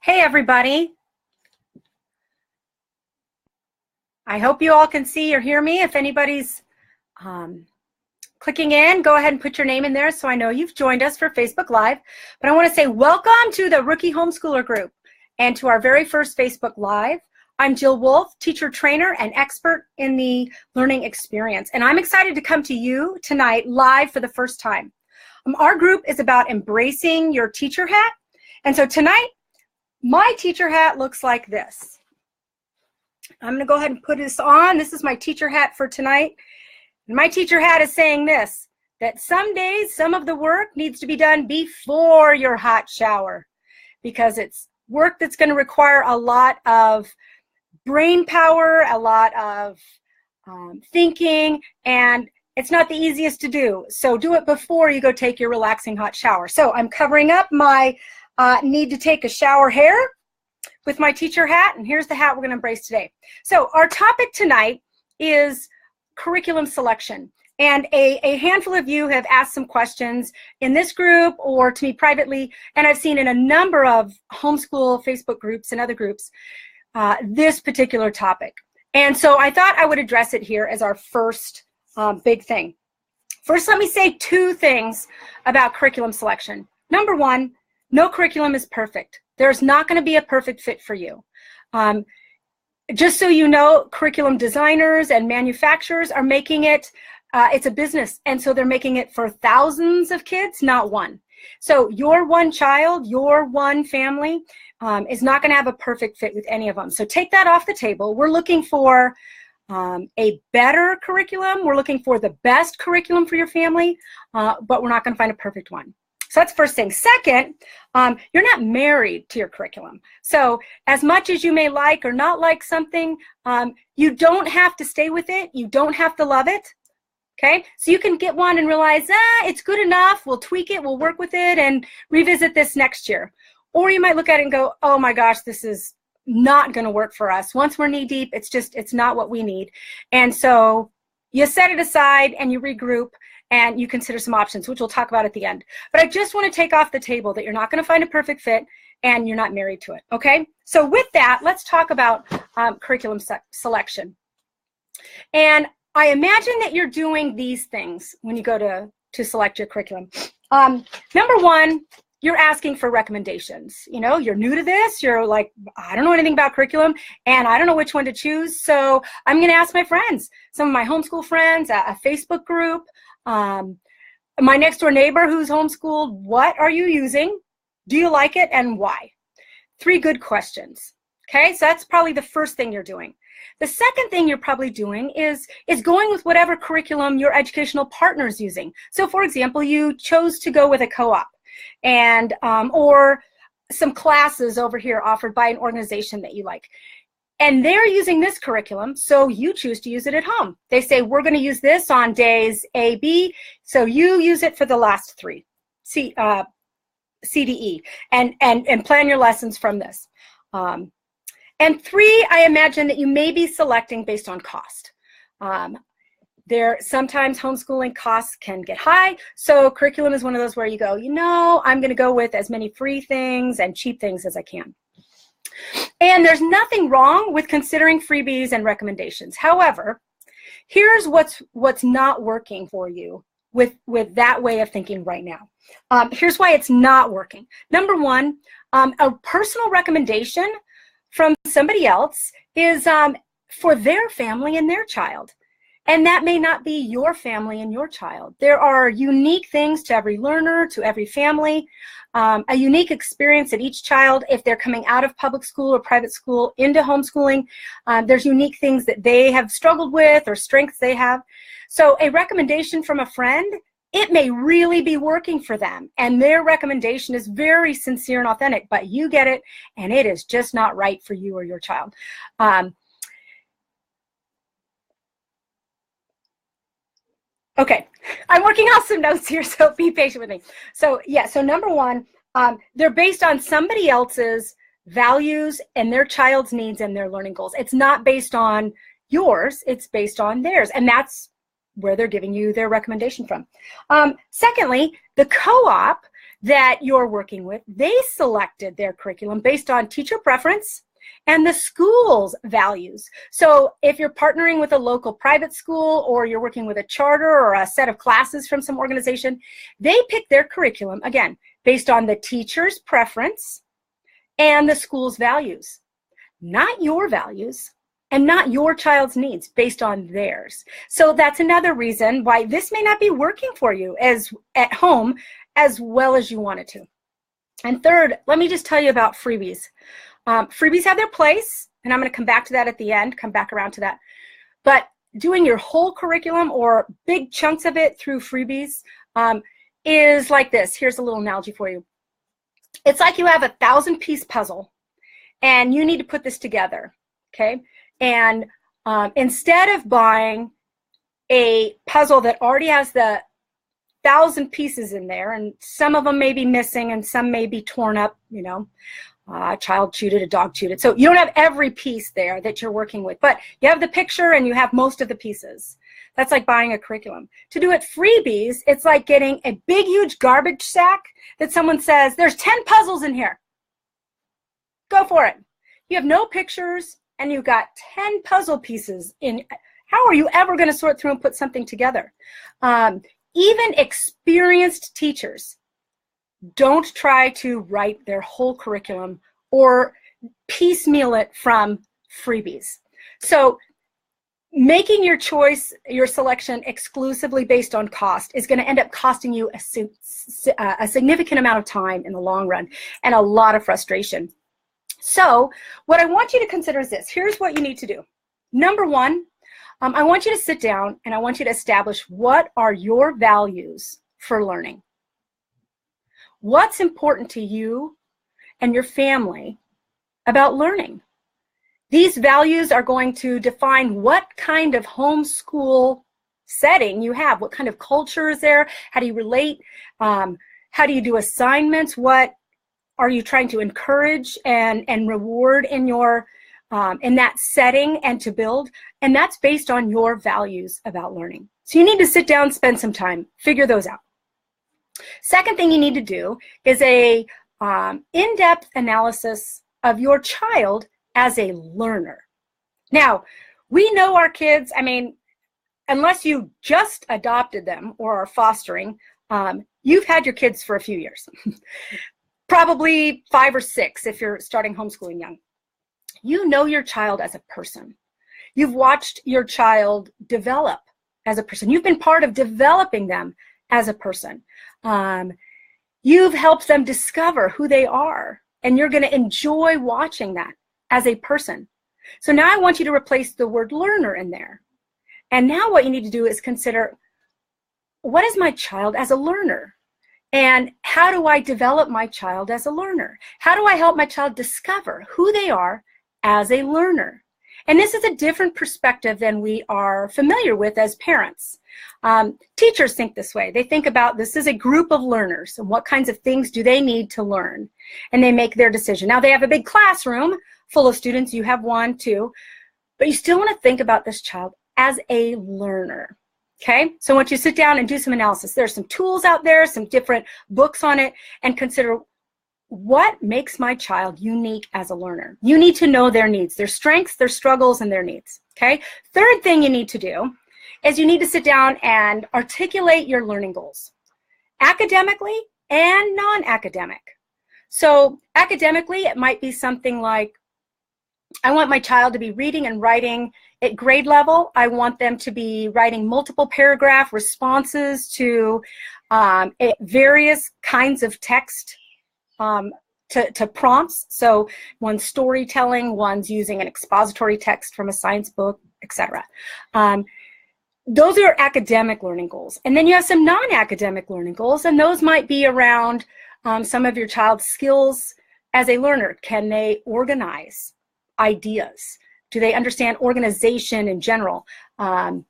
Hey everybody. I hope you all can see or hear me. If anybody's clicking in, go ahead and put your name in there so I know you've joined us for Facebook Live. But I want to say welcome to the Rookie Homeschooler Group and to our very first Facebook Live. I'm Jill Wolf, teacher trainer and expert in the learning experience. And I'm excited to come to you tonight live for the first time. Our group is about embracing your teacher hat. And so tonight, my teacher hat looks like this. I'm going to go ahead and put this on. This is my teacher hat for tonight. And my teacher hat is saying this, that some days, some of the work needs to be done before your hot shower because it's work that's going to require a lot of brain power, a lot of thinking, and it's not the easiest to do. So do it before you go take your relaxing hot shower. So I'm covering up my need to take a shower hair with my teacher hat, and here's the hat we're going to embrace today. So our topic tonight is curriculum selection, and a handful of you have asked some questions in this group or to me privately, and I've seen in a number of homeschool Facebook groups and other groups this particular topic. And so I thought I would address it here as our first big thing. First, let me say two things about curriculum selection. Number one, no curriculum is perfect. There's not going to be a perfect fit for you. Just so you know, curriculum designers and manufacturers are making it, it's a business, and so they're making it for thousands of kids, not one. So your one child, your one family is not going to have a perfect fit with any of them. So take that off the table. We're looking for a better curriculum. We're looking for the best curriculum for your family, but we're not going to find a perfect one. So that's first thing. Second, you're not married to your curriculum. So as much as you may like or not like something, you don't have to stay with it. You don't have to love it. Okay? So you can get one and realize, it's good enough. We'll tweak it. We'll work with it and revisit this next year. Or you might look at it and go, oh my gosh, this is not going to work for us. Once we're knee deep, it's not what we need. And so you set it aside and you regroup and you consider some options, which we'll talk about at the end. But I just want to take off the table that you're not going to find a perfect fit and you're not married to it, okay? So with that, let's talk about curriculum selection. And I imagine that you're doing these things when you go to select your curriculum. Number one, you're asking for recommendations. You know, you're new to this. You're like, I don't know anything about curriculum, and I don't know which one to choose. So I'm going to ask my friends, some of my homeschool friends, a Facebook group, my next door neighbor who's homeschooled. What are you using? Do you like it, and why? 3 good questions. Okay, so that's probably the first thing you're doing. The second thing you're probably doing is going with whatever curriculum your educational partner is using. So for example, you chose to go with a co-op and or some classes over here offered by an organization that you like. And they're using this curriculum, so you choose to use it at home. They say, we're going to use this on days A, B, so you use it for the last 3, CDE, and plan your lessons from this. And 3, I imagine that you may be selecting based on cost. Sometimes homeschooling costs can get high, so curriculum is one of those where you go, you know, I'm going to go with as many free things and cheap things as I can. And there's nothing wrong with considering freebies and recommendations. However, here's what's not working for you with that way of thinking right now. Here's why it's not working. Number one, a personal recommendation from somebody else is for their family and their child. And that may not be your family and your child. There are unique things to every learner, to every family, a unique experience at each child. If they're coming out of public school or private school into homeschooling, there's unique things that they have struggled with or strengths they have. So a recommendation from a friend, it may really be working for them. And their recommendation is very sincere and authentic, but you get it and it is just not right for you or your child. Okay, I'm working off some notes here, so be patient with me. So yeah, so number one, they're based on somebody else's values and their child's needs and their learning goals. It's not based on yours, it's based on theirs. And that's where they're giving you their recommendation from. Secondly, the co-op that you're working with, they selected their curriculum based on teacher preference and the school's values. So if you're partnering with a local private school, or you're working with a charter or a set of classes from some organization, they pick their curriculum, again, based on the teacher's preference and the school's values, not your values and not your child's needs, based on theirs. So that's another reason why this may not be working for you as at home as well as you want it to. And third, let me just tell you about freebies. Freebies have their place, and I'm going to come back to that at the end, come back around to that. But doing your whole curriculum or big chunks of it through freebies is like this. Here's a little analogy for you. It's like you have a 1,000-piece puzzle, and you need to put this together, okay? And instead of buying a puzzle that already has the 1,000 pieces in there, and some of them may be missing and some may be torn up, you know, a child chewed it, a dog chewed it. So you don't have every piece there that you're working with, but you have the picture and you have most of the pieces. That's like buying a curriculum. To do it freebies, it's like getting a big, huge garbage sack that someone says, there's 10 puzzles in here. Go for it. You have no pictures and you've got 10 puzzle pieces in. How are you ever going to sort through and put something together? Even experienced teachers don't try to write their whole curriculum or piecemeal it from freebies. So making your choice, your selection exclusively based on cost is going to end up costing you a significant amount of time in the long run and a lot of frustration. So what I want you to consider is this. Here's what you need to do. Number one, I want you to sit down and I want you to establish what are your values for learning. What's important to you and your family about learning? These values are going to define what kind of homeschool setting you have, what kind of culture is there, how do you relate, how do you do assignments, what are you trying to encourage and reward in your in that setting and to build, and that's based on your values about learning. So you need to sit down, spend some time, figure those out. Second thing you need to do is a in-depth analysis of your child as a learner. Now, we know our kids, I mean, unless you just adopted them or are fostering, you've had your kids for a few years, probably 5 or 6 if you're starting homeschooling young. You know your child as a person. You've watched your child develop as a person. You've been part of developing them as a person. You've helped them discover who they are, and you're going to enjoy watching that as a person. So now I want you to replace the word learner in there. And now what you need to do is consider, what is my child as a learner? And how do I develop my child as a learner? How do I help my child discover who they are as a learner? And this is a different perspective than we are familiar with as parents. Teachers think this way. They think about this is a group of learners and what kinds of things do they need to learn, and they make their decision. Now they have a big classroom full of students. You have 1, 2, but you still want to think about this child as a learner. Okay, so once you sit down and do some analysis, there's some tools out there, some different books on it, and consider what makes my child unique as a learner. You need to know their needs, their strengths, their struggles, and their needs. Okay, third thing you need to do is you need to sit down and articulate your learning goals, academically and non-academic. So academically, it might be something like, I want my child to be reading and writing at grade level. I want them to be writing multiple paragraph responses to various kinds of text to prompts. So one's storytelling, one's using an expository text from a science book, etc. Those are academic learning goals. And then you have some non-academic learning goals, and those might be around some of your child's skills as a learner. Can they organize ideas? Do they understand organization in general? Do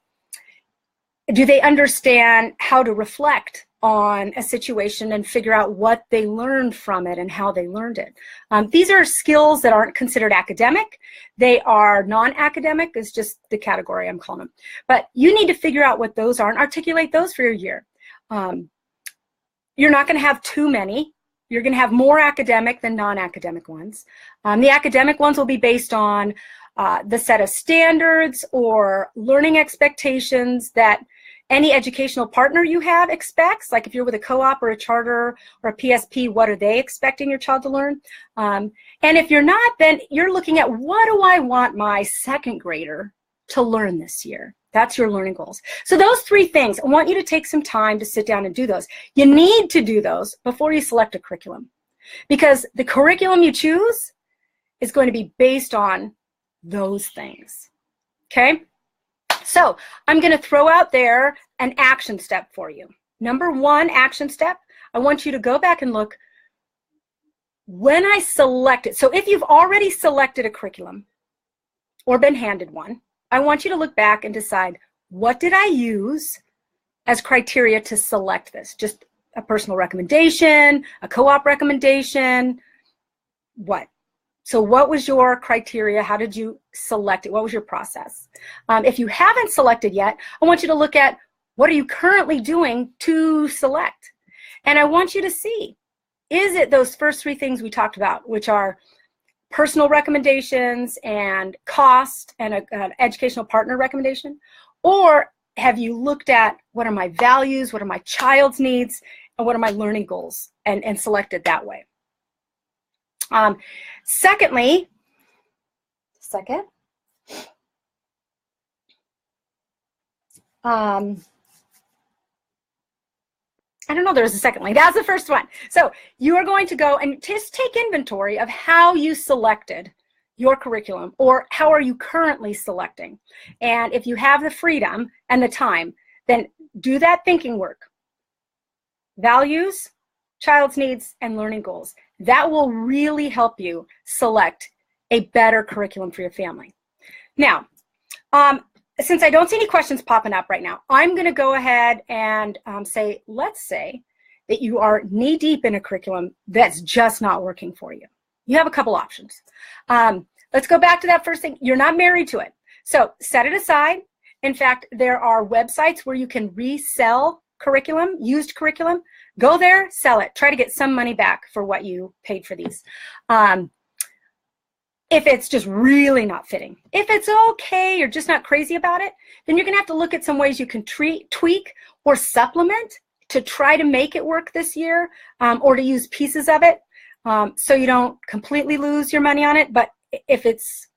they understand how to reflect on a situation and figure out what they learned from it and how they learned it? These are skills that aren't considered academic. They are non-academic, is just the category I'm calling them. But you need to figure out what those are and articulate those for your year. you're not going to have too many. You're going to have more academic than non-academic ones. The academic ones will be based on the set of standards or learning expectations that any educational partner you have expects. Like if you're with a co-op or a charter or a PSP, what are they expecting your child to learn? And if you're not, then you're looking at, what do I want my second grader to learn this year? That's your learning goals. So those three things, I want you to take some time to sit down and do those. You need to do those before you select a curriculum, because the curriculum you choose is going to be based on those things, okay? So I'm going to throw out there an action step for you. Number one action step, I want you to go back and look when I select it. So if you've already selected a curriculum or been handed one, I want you to look back and decide, what did I use as criteria to select this? Just a personal recommendation, a co-op recommendation, what? So what was your criteria? How did you select it? What was your process? If you haven't selected yet, I want you to look at, what are you currently doing to select? And I want you to see, is it those first three things we talked about, which are personal recommendations and cost and an educational partner recommendation? Or have you looked at, what are my values, what are my child's needs, and what are my learning goals, and selected that way? Secondly, I don't know, there's a second link. That's the first one. So you are going to go and just take inventory of how you selected your curriculum, or how are you currently selecting. And if you have the freedom and the time, then do that thinking work. Values, child's needs, and learning goals. That will really help you select a better curriculum for your family. Now, since I don't see any questions popping up right now, I'm going to go ahead and say, let's say that you are knee-deep in a curriculum that's just not working for you. You have a couple options. Let's go back to that first thing. You're not married to it. So set it aside. In fact, there are websites where you can resell curriculum, used curriculum. Go there, sell it. Try to get some money back for what you paid for these. If it's just really not fitting. If it's okay, you're just not crazy about it, then you're gonna have to look at some ways you can tweak or supplement to try to make it work this year, or to use pieces of it, so you don't completely lose your money on it. But if it's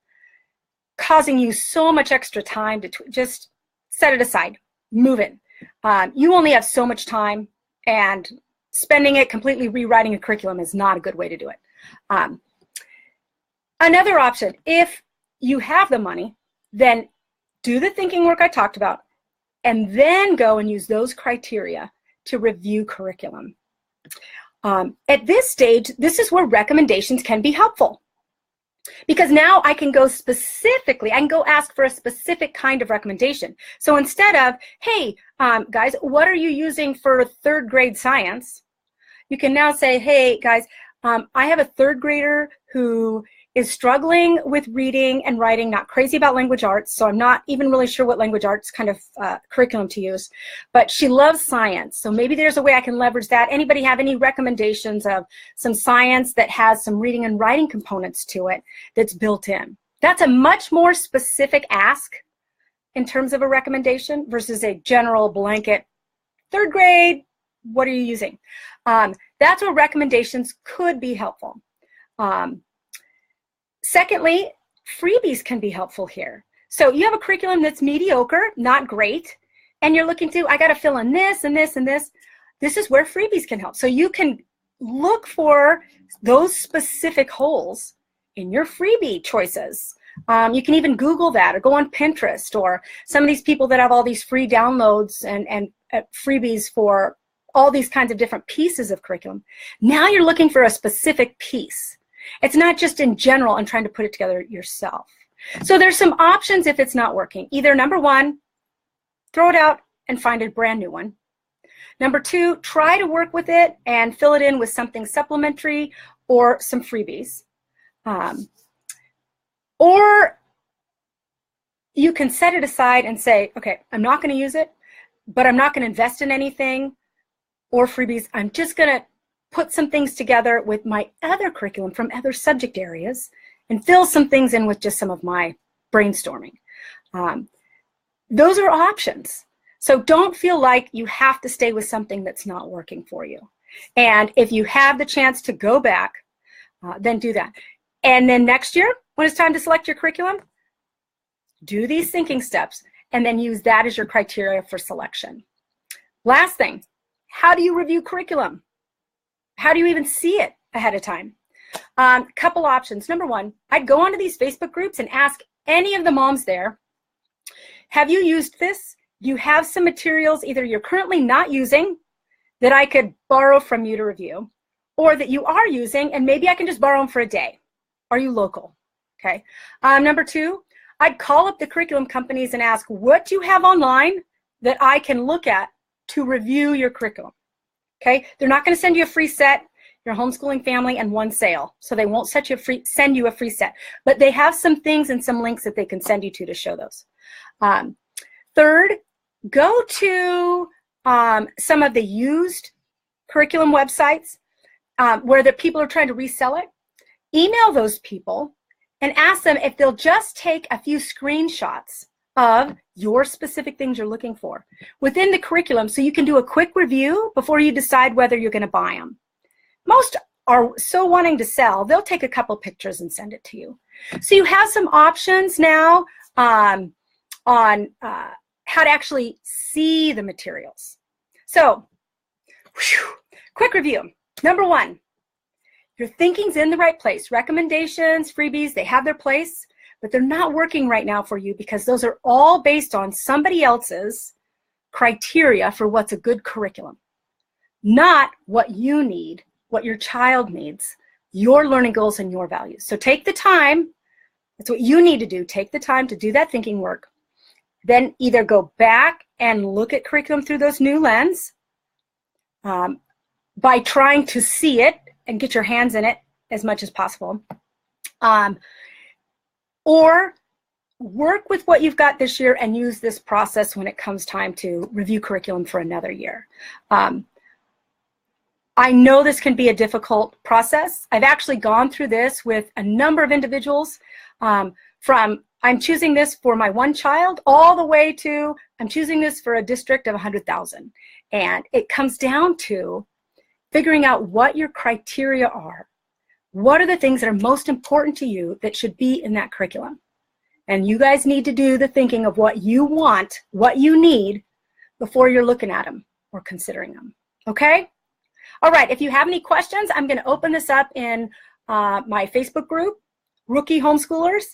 causing you so much extra time, to just set it aside, move it. You only have so much time, and spending it completely rewriting a curriculum is not a good way to do it. Another option, if you have the money, then do the thinking work I talked about, and then go and use those criteria to review curriculum. At this stage, this is where recommendations can be helpful, because now I can go specifically, I can go ask for a specific kind of recommendation. So instead of, hey, guys, what are you using for third grade science? You can now say, hey, guys, I have a third grader who is struggling with reading and writing, not crazy about language arts, so I'm not even really sure what language arts kind of curriculum to use, but she loves science, so maybe there's a way I can leverage that. Anybody have any recommendations of some science that has some reading and writing components to it that's built in? That's a much more specific ask in terms of a recommendation versus a general blanket, third grade, what are you using? That's where recommendations could be helpful. Secondly, freebies can be helpful here. So you have a curriculum that's mediocre, not great, and you're looking to, I got to fill in this and this and this. This is where freebies can help. So you can look for those specific holes in your freebie choices. You can even Google that, or go on Pinterest, or some of these people that have all these free downloads and freebies for all these kinds of different pieces of curriculum. Now you're looking for a specific piece. It's not just in general and trying to put it together yourself. So there's some options if it's not working. Either number one, throw it out and find a brand new one. Number two, try to work with it and fill it in with something supplementary or some freebies. Or you can set it aside and say, okay, I'm not going to use it, but I'm not going to invest in anything, or freebies. I'm just going to put some things together with my other curriculum from other subject areas and fill some things in with just some of my brainstorming. Those are options. So don't feel like you have to stay with something that's not working for you. And if you have the chance to go back, then do that. And then next year, when it's time to select your curriculum, do these thinking steps and then use that as your criteria for selection. Last thing, how do you review curriculum? How do you even see it ahead of time? Couple options. Number one, I'd go onto these Facebook groups and ask any of the moms there, have you used this? You have some materials either you're currently not using that I could borrow from you to review, or that you are using and maybe I can just borrow them for a day. Are you local? Okay. Number two, I'd call up the curriculum companies and ask, what do you have online that I can look at to review your curriculum? Okay. They're not going to send you a free set, your homeschooling family, and one sale. So they won't send you a free set, but they have some things and some links that they can send you to show those. Third, go to some of the used curriculum websites where the people are trying to resell it. Email those people and ask them if they'll just take a few screenshots of your specific things you're looking for within the curriculum so you can do a quick review before you decide whether you're going to buy them. Most are so wanting to sell, they'll take a couple pictures and send it to you. So you have some options now on how to actually see the materials. So, quick review. Number one, your thinking's in the right place. Recommendations, freebies, they have their place, but they're not working right now for you because those are all based on somebody else's criteria for what's a good curriculum, not what you need, what your child needs, your learning goals and your values. So take the time, that's what you need to do, take the time to do that thinking work. Then either go back and look at curriculum through those new lens by trying to see it and get your hands in it as much as possible. Or work with what you've got this year and use this process when it comes time to review curriculum for another year. I know this can be a difficult process. I've actually gone through this with a number of individuals from I'm choosing this for my one child all the way to I'm choosing this for a district of 100,000. And it comes down to figuring out what your criteria are. What are the things that are most important to you that should be in that curriculum? And you guys need to do the thinking of what you want, what you need before you're looking at them or considering them. Okay? All right, if you have any questions, I'm going to open this up in my Facebook group, Rookie Homeschoolers,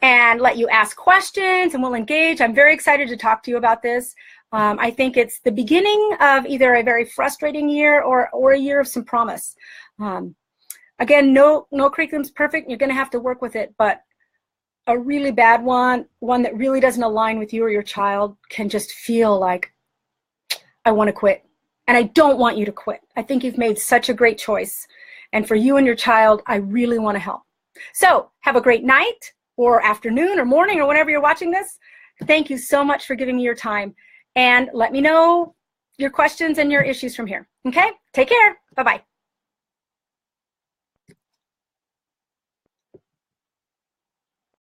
and let you ask questions and we'll engage. I'm very excited to talk to you about this. I think it's the beginning of either a very frustrating year or a year of some promise. Again, no curriculum's perfect. You're going to have to work with it, but a really bad one that really doesn't align with you or your child can just feel like, I want to quit. And I don't want you to quit. I think you've made such a great choice. And for you and your child, I really want to help. So have a great night or afternoon or morning or whenever you're watching this. Thank you so much for giving me your time. And let me know your questions and your issues from here. Okay? Take care. Bye-bye.